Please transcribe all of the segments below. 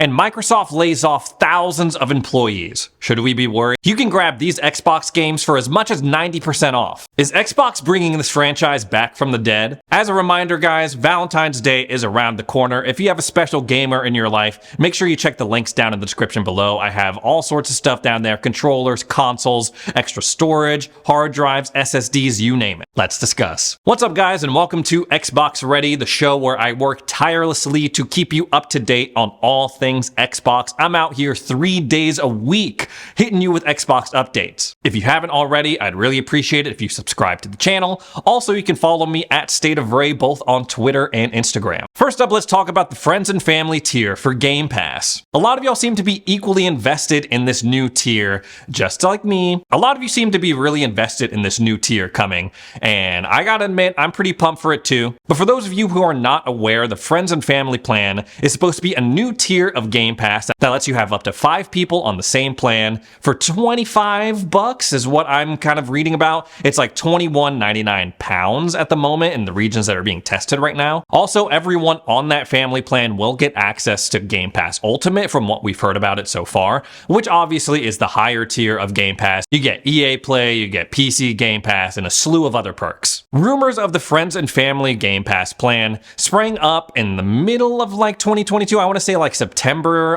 And Microsoft lays off thousands of employees. Should we be worried? You can grab these Xbox games for as much as 90% off. Is Xbox bringing this franchise back from the dead? As a reminder, guys, Valentine's Day is around the corner. If you have a special gamer in your life, make sure you check the links down in the description below. I have all sorts of stuff down there: controllers, consoles, extra storage, hard drives, SSDs, you name it. Let's discuss. What's up, guys, and welcome to Xbox Ready, the show where I work tirelessly to keep you up to date on all things Xbox. I'm out here 3 days a week hitting you with Xbox updates. If you haven't already, I'd really appreciate it if you subscribe to the channel. Also, you can follow me at State of Ray both on Twitter and Instagram. First up, let's talk about the friends and family tier for Game Pass. A lot of y'all seem to be equally invested in this new tier, just like me. A lot of you seem to be really invested in this new tier coming, and I gotta admit, I'm pretty pumped for it too. But for those of you who are not aware, the friends and family plan is supposed to be a new tier of Game Pass that lets you have up to 5 people on the same plan for $25 is what I'm kind of reading about. It's like £21.99 at the moment in the regions that are being tested right now. Also, everyone on that family plan will get access to Game Pass Ultimate from what we've heard about it so far, which obviously is the higher tier of Game Pass. You get EA Play, you get PC Game Pass, and a slew of other perks. Rumors of the friends and family Game Pass plan sprang up in the middle of like 2022. I want to say like September,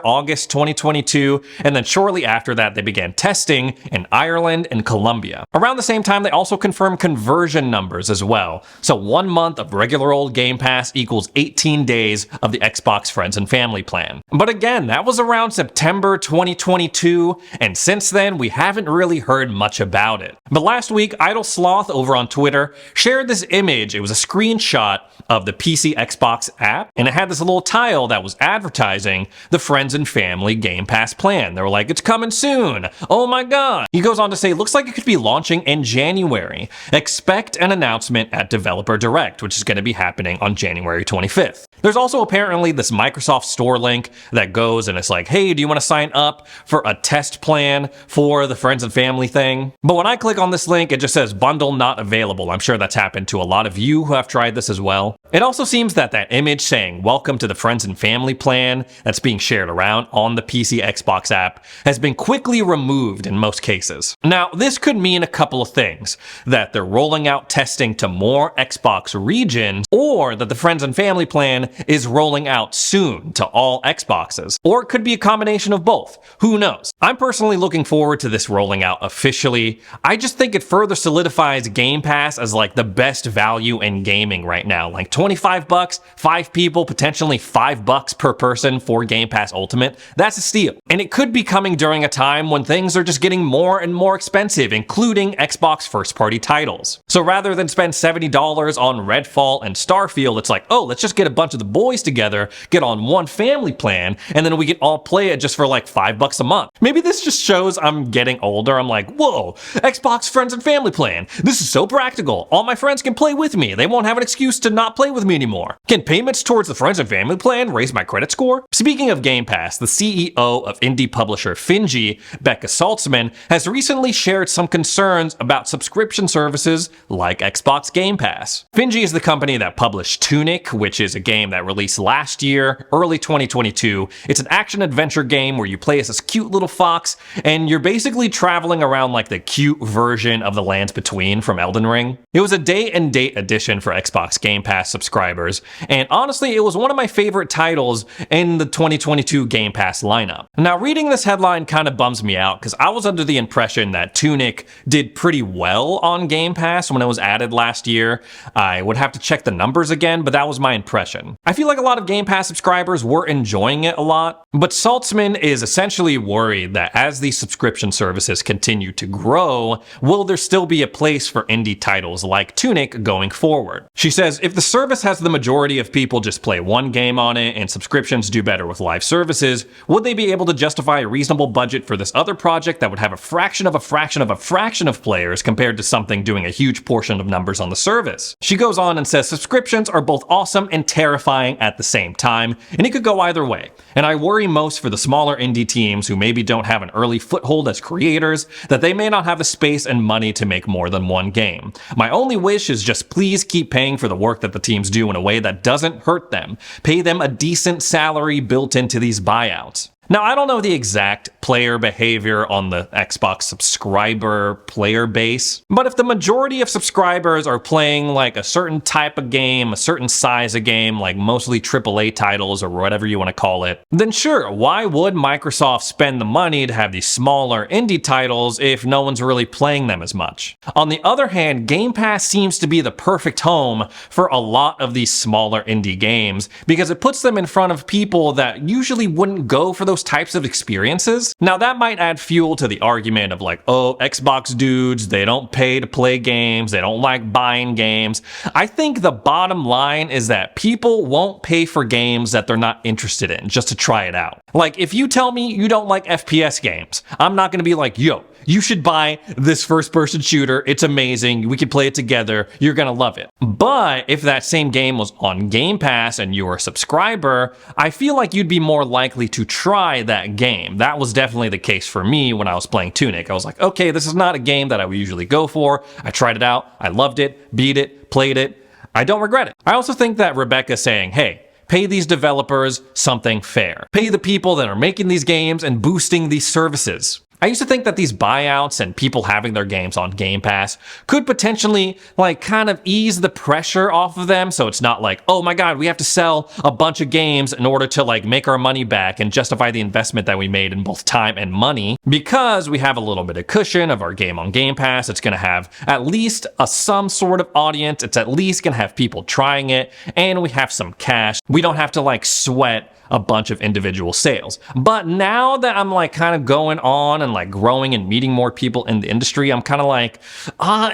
August 2022, and then shortly after that they began testing in Ireland and Colombia. Around the same time, they also confirmed conversion numbers as well. So 1 month of regular old Game Pass equals 18 days of the Xbox Friends and Family plan. But again, that was around September 2022, and since then we haven't really heard much about it. But last week, Idle Sloth over on Twitter shared this image. It was a screenshot of the PC Xbox app, and it had this little tile that was advertising the Friends and Family Game Pass plan. They were like, it's coming soon. Oh my god. He goes on to say, looks like it could be launching in January. Expect an announcement at Developer Direct, which is going to be happening on January 25th. There's also apparently this Microsoft Store link that goes and it's like, hey, do you want to sign up for a test plan for the Friends and Family thing? But when I click on this link, it just says bundle not available. I'm sure that's happened to a lot of you who have tried this as well. It also seems that that image saying welcome to the Friends and Family plan that's being shared around on the PC Xbox app has been quickly removed in most cases. Now, this could mean a couple of things: that they're rolling out testing to more Xbox regions, or that the Friends and Family plan is rolling out soon to all Xboxes. Or it could be a combination of both. Who knows? I'm personally looking forward to this rolling out officially. I just think it further solidifies Game Pass as like the best value in gaming right now. Like $25, 5 people, potentially $5 per person for Game Pass Ultimate. That's a steal. And it could be coming during a time when things are just getting more and more expensive, including Xbox first-party titles. So rather than spend $70 on Redfall and Starfield, it's like, oh, let's just get a bunch of the boys together, get on one family plan, and then we can all play it just for like $5 a month. Maybe this just shows I'm getting older. I'm like, whoa, Xbox Friends and Family plan. This is so practical. All my friends can play with me. They won't have an excuse to not play with me anymore. Can payments towards the Friends and Family plan raise my credit score? Speaking of Game Pass, the CEO of indie publisher Finji, Becca Saltzman, has recently shared some concerns about subscription services like Xbox Game Pass. Finji is the company that published Tunic, which is a game that released last year, early 2022. It's an action-adventure game where you play as this cute little fox, and you're basically traveling around like the cute version of the Lands Between from Elden Ring. It was a day-and-date edition for Xbox Game Pass subscribers, and honestly, it was one of my favorite titles in the 2022 Game Pass lineup. Now, reading this headline kind of bums me out because I was under the impression that Tunic did pretty well on Game Pass when it was added last year. I would have to check the numbers again, but that was my impression. I feel like a lot of Game Pass subscribers were enjoying it a lot, but Saltzman is essentially worried that as these subscription services continue to grow, will there still be a place for indie titles like Tunic going forward? She says, if the service has the majority of people just play one game on it and subscriptions do better with live services, would they be able to justify a reasonable budget for this other project that would have a fraction of a fraction of a fraction of players compared to something doing a huge portion of numbers on the service? She goes on and says, subscriptions are both awesome and terrifying satisfying at the same time, and it could go either way. And I worry most for the smaller indie teams who maybe don't have an early foothold as creators, that they may not have the space and money to make more than one game. My only wish is just please keep paying for the work that the teams do in a way that doesn't hurt them. Pay them a decent salary built into these buyouts. Now, I don't know the exact player behavior on the Xbox subscriber player base, but if the majority of subscribers are playing like a certain type of game, a certain size of game, like mostly AAA titles or whatever you want to call it, then sure, why would Microsoft spend the money to have these smaller indie titles if no one's really playing them as much? On the other hand, Game Pass seems to be the perfect home for a lot of these smaller indie games because it puts them in front of people that usually wouldn't go for those types of experiences. Now that might add fuel to the argument of like, oh, Xbox dudes, they don't pay to play games, they don't like buying games. I think the bottom line is that people won't pay for games that they're not interested in just to try it out. Like if you tell me you don't like FPS games, I'm not gonna be like, yo, you should buy this first-person shooter. It's amazing. We can play it together. You're gonna love it. But if that same game was on Game Pass and you're a subscriber, I feel like you'd be more likely to try that game. That was definitely the case for me when I was playing Tunic. I was like, okay, this is not a game that I would usually go for. I tried it out. I loved it, beat it, played it. I don't regret it. I also think that Rebecca saying, hey, pay these developers something fair. Pay the people that are making these games and boosting these services. I used to think that these buyouts and people having their games on Game Pass could potentially like kind of ease the pressure off of them, so it's not like, oh my god, we have to sell a bunch of games in order to like make our money back and justify the investment that we made in both time and money. Because we have a little bit of cushion of our game on Game Pass, it's gonna have at least some sort of audience, it's at least gonna have people trying it, and we have some cash. We don't have to like sweat a bunch of individual sales. But now that I'm like kind of going on and like growing and meeting more people in the industry, I'm kind of like,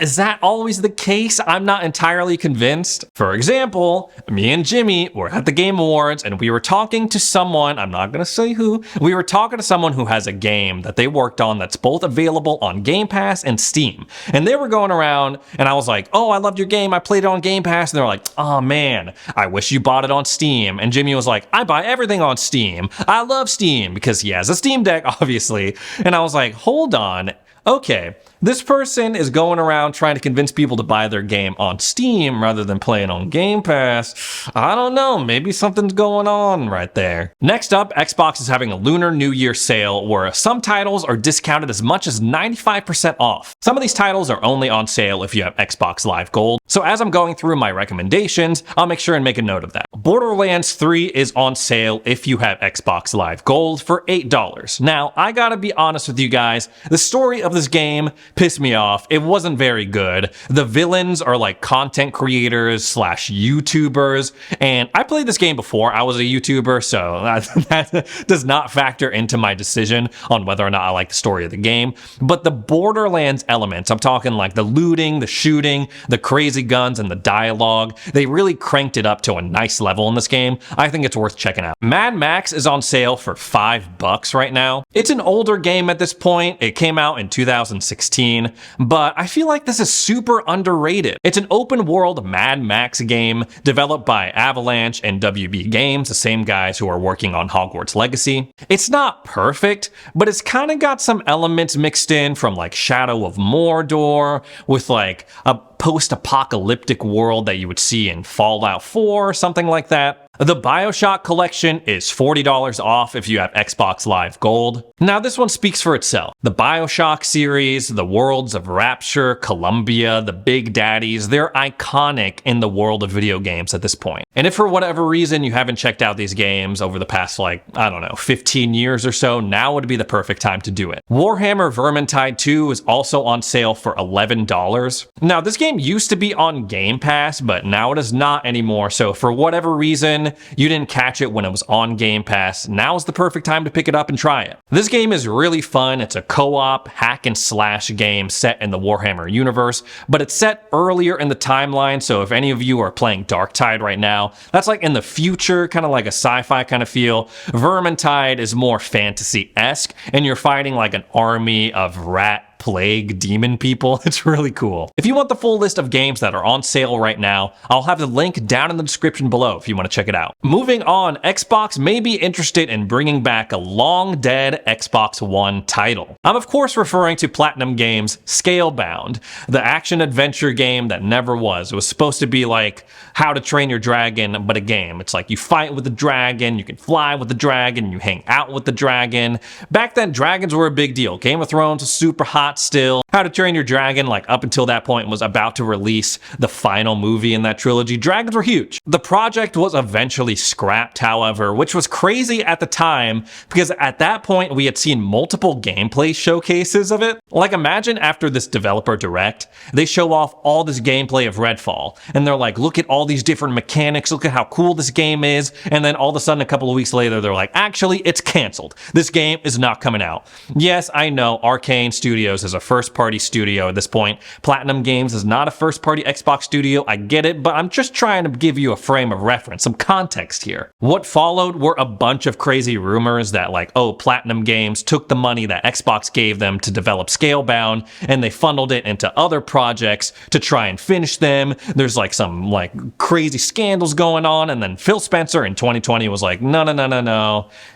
is that always the case? I'm not entirely convinced. For example, me and Jimmy were at the Game Awards and we were talking to someone, I'm not gonna say who, we were talking to someone who has a game that they worked on that's both available on Game Pass and Steam. And they were going around and I was like, oh, I loved your game, I played it on Game Pass. And they're like, oh man, I wish you bought it on Steam. And Jimmy was like, I buy everything on Steam. I love Steam because he has a Steam Deck, obviously. And I was like, hold on. Okay, this person is going around trying to convince people to buy their game on Steam rather than playing on Game Pass. I don't know, maybe something's going on right there. Next up, Xbox is having a Lunar New Year sale where some titles are discounted as much as 95% off. Some of these titles are only on sale if you have Xbox Live Gold. So as I'm going through my recommendations, I'll make sure and make a note of that. Borderlands 3 is on sale if you have Xbox Live Gold for $8. Now, I gotta be honest with you guys, the story of this game pissed me off. It wasn't very good. The villains are like content creators slash YouTubers, and I played this game before I was a YouTuber, so that does not factor into my decision on whether or not I like the story of the game. But the Borderlands elements, I'm talking like the looting, the shooting, the crazy guns, and the dialogue, they really cranked it up to a nice level in this game. I think it's worth checking out. Mad Max is on sale for $5 right now. It's an older game at this point. It came out in 2016, but I feel like this is super underrated. It's an open world Mad Max game developed by Avalanche and WB Games, the same guys who are working on Hogwarts Legacy. It's not perfect, but it's kind of got some elements mixed in from like Shadow of Mordor with like a post-apocalyptic world that you would see in Fallout 4 or something like that. The BioShock collection is $40 off if you have Xbox Live Gold. Now this one speaks for itself. The BioShock series, the worlds of Rapture, Columbia, the Big Daddies, they're iconic in the world of video games at this point. And if for whatever reason you haven't checked out these games over the past 15 years or so, now would be the perfect time to do it. Warhammer Vermintide 2 is also on sale for $11. Now this game used to be on Game Pass, but now it is not anymore, so for whatever reason, you didn't catch it when it was on Game Pass, now is the perfect time to pick it up and try it. This game is really fun. It's a co-op hack and slash game set in the Warhammer universe, but it's set earlier in the timeline, so if any of you are playing Darktide right now, that's like in the future, kind of like a sci-fi kind of feel. Vermintide is more fantasy-esque, and you're fighting like an army of rat black plague demon people. It's really cool. If you want the full list of games that are on sale right now, I'll have the link down in the description below if you want to check it out. Moving on, Xbox may be interested in bringing back a long-dead Xbox One title. I'm of course referring to Platinum Games' Scalebound, the action-adventure game that never was. It was supposed to be like How to Train Your Dragon, but a game. It's like you fight with the dragon, you can fly with the dragon, you hang out with the dragon. Back then, dragons were a big deal. Game of Thrones was super hot still. How to Train Your Dragon, like up until that point, was about to release the final movie in that trilogy. Dragons were huge. The project was eventually scrapped, however, which was crazy at the time because at that point we had seen multiple gameplay showcases of it. Like imagine after this developer direct, they show off all this gameplay of Redfall and they're like, look at all these different mechanics, look at how cool this game is, and then all of a sudden a couple of weeks later they're like, actually it's canceled. This game is not coming out. Yes, I know Arkane Studios is a first-party studio at this point. Platinum Games is not a first-party Xbox studio, I get it, but I'm just trying to give you a frame of reference, some context here. What followed were a bunch of crazy rumors that like, oh, Platinum Games took the money that Xbox gave them to develop Scalebound and they funneled it into other projects to try and finish them. There's like some like crazy scandals going on, and then Phil Spencer in 2020 was like, no.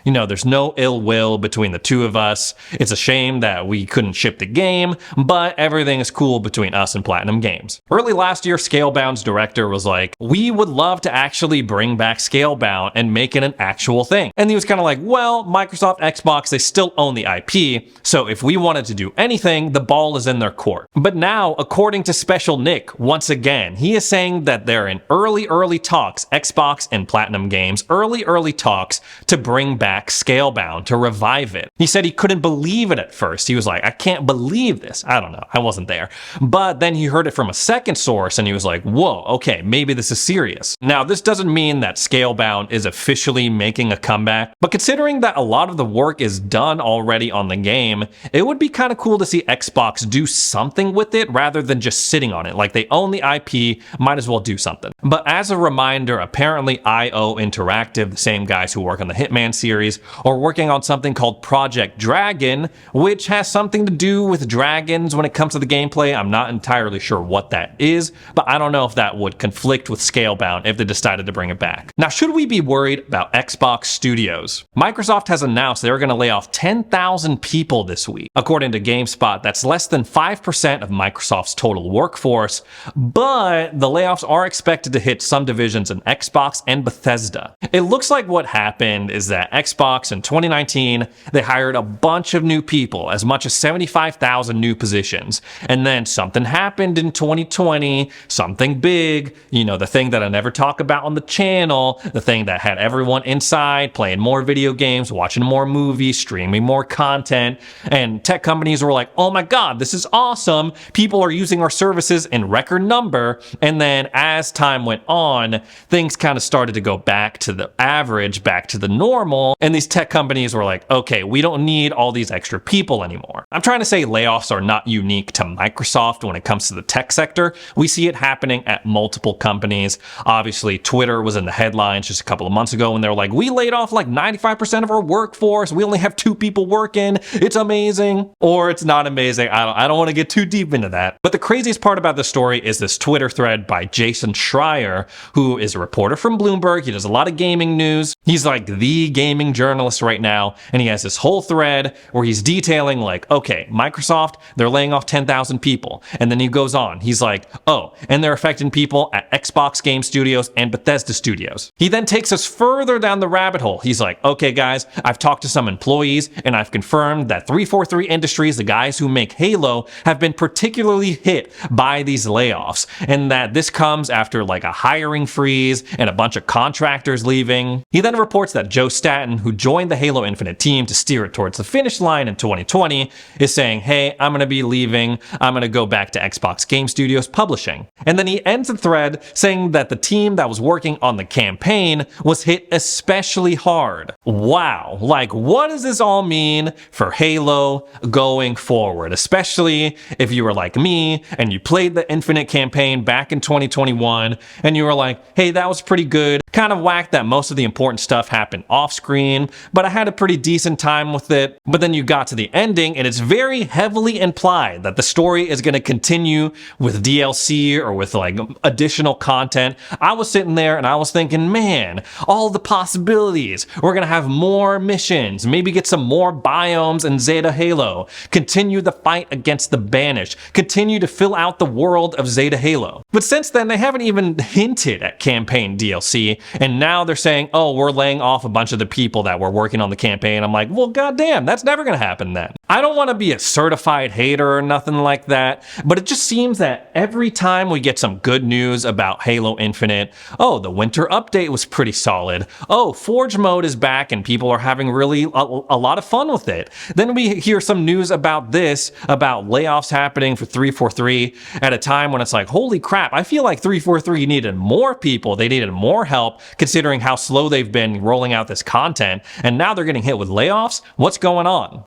You know, there's no ill will between the two of us. It's a shame that we couldn't ship the game, but everything is cool between us and Platinum Games. Early last year, Scalebound's director was like, we would love to actually bring back Scalebound and make it an actual thing. And he was kind of like, well, Microsoft, Xbox, they still own the IP, so if we wanted to do anything, the ball is in their court. But now, according to Special Nick, once again, he is saying that they're in early talks, Xbox and Platinum Games, early talks to bring back Scalebound, to revive it. He said he couldn't believe it at first. He was like, I can't believe this. I don't know. I wasn't there. But then he heard it from a second source and he was like, whoa, okay, maybe this is serious. Now, this doesn't mean that Scalebound is officially making a comeback, but considering that a lot of the work is done already on the game, it would be kind of cool to see Xbox do something with it rather than just sitting on it. Like they own the IP, might as well do something. But as a reminder, apparently IO Interactive, the same guys who work on the Hitman series, are working on something called Project Dragon, which has something to do with dragons when it comes to the gameplay. I'm not entirely sure what that is, but I don't know if that would conflict with Scalebound if they decided to bring it back. Now, should we be worried about Xbox Studios? Microsoft has announced they're going to lay off 10,000 people this week. According to GameSpot, that's less than 5% of Microsoft's total workforce, but the layoffs are expected to hit some divisions in Xbox and Bethesda. It looks like what happened is that Xbox in 2019, they hired a bunch of new people, as much as 75,000 new positions. And then something happened in 2020, something big, you know, the thing that I never talk about on the channel, the thing that had everyone inside playing more video games, watching more movies, streaming more content, and tech companies were like, oh my god, this is awesome, people are using our services in record number. And then as time went on, things kind of started to go back to the average, back to the normal, and these tech companies were like, okay, we don't need all these extra people anymore. I'm trying to say layoffs are not unique to Microsoft when it comes to the tech sector. We see it happening at multiple companies. Obviously, Twitter was in the headlines just a couple of months ago when they were like, we laid off like 95% of our workforce, we only have 2 people working, it's amazing. Or it's not amazing, I don't want to get too deep into that. But the craziest part about the story is this Twitter thread by Jason Schreier, who is a reporter from Bloomberg. He does a lot of gaming news. He's like the gaming journalist right now, and he has this whole thread where he's detailing like, okay, Microsoft, they're laying off 10,000 people. And then he goes on, he's like, oh, and they're affecting people at Xbox Game Studios and Bethesda Studios. He then takes us further down the rabbit hole. He's like, okay guys, I've talked to some employees and I've confirmed that 343 Industries, the guys who make Halo, have been particularly hit by these layoffs, and that this comes after like a hiring freeze and a bunch of contractors leaving. He then reports that Joe Staten, who joined the Halo Infinite team to steer it towards the finish line in 2020, is saying, hey, I'm gonna be leaving, I'm gonna go back to Xbox Game Studios Publishing. And then he ends the thread saying that the team that was working on the campaign was hit especially hard. Wow, like what does this all mean for Halo going forward? Especially if you were like me and you played the Infinite campaign back in 2021 and you were like, hey, that was pretty good. Kind of whacked that most of the important stuff happened off screen, but I had a pretty decent time with it. But then you got to the ending and it's very heavily implied implied that the story is going to continue with DLC or with like additional content, I was sitting there and I was thinking, man, all the possibilities. We're going to have more missions, maybe get some more biomes in Zeta Halo, continue the fight against the Banished, continue to fill out the world of Zeta Halo. But since then, they haven't even hinted at campaign DLC, and now they're saying, oh, we're laying off a bunch of the people that were working on the campaign. I'm like, well, goddamn, that's never going to happen then. I don't want to be a certified hater or nothing like that, but it just seems that every time we get some good news about Halo Infinite, oh, the winter update was pretty solid. Oh, Forge mode is back and people are having really a lot of fun with it. Then we hear some news about this, about layoffs happening for 343 at a time when it's like, holy crap, I feel like 343 needed more people. They needed more help considering how slow they've been rolling out this content. And now they're getting hit with layoffs. What's going on?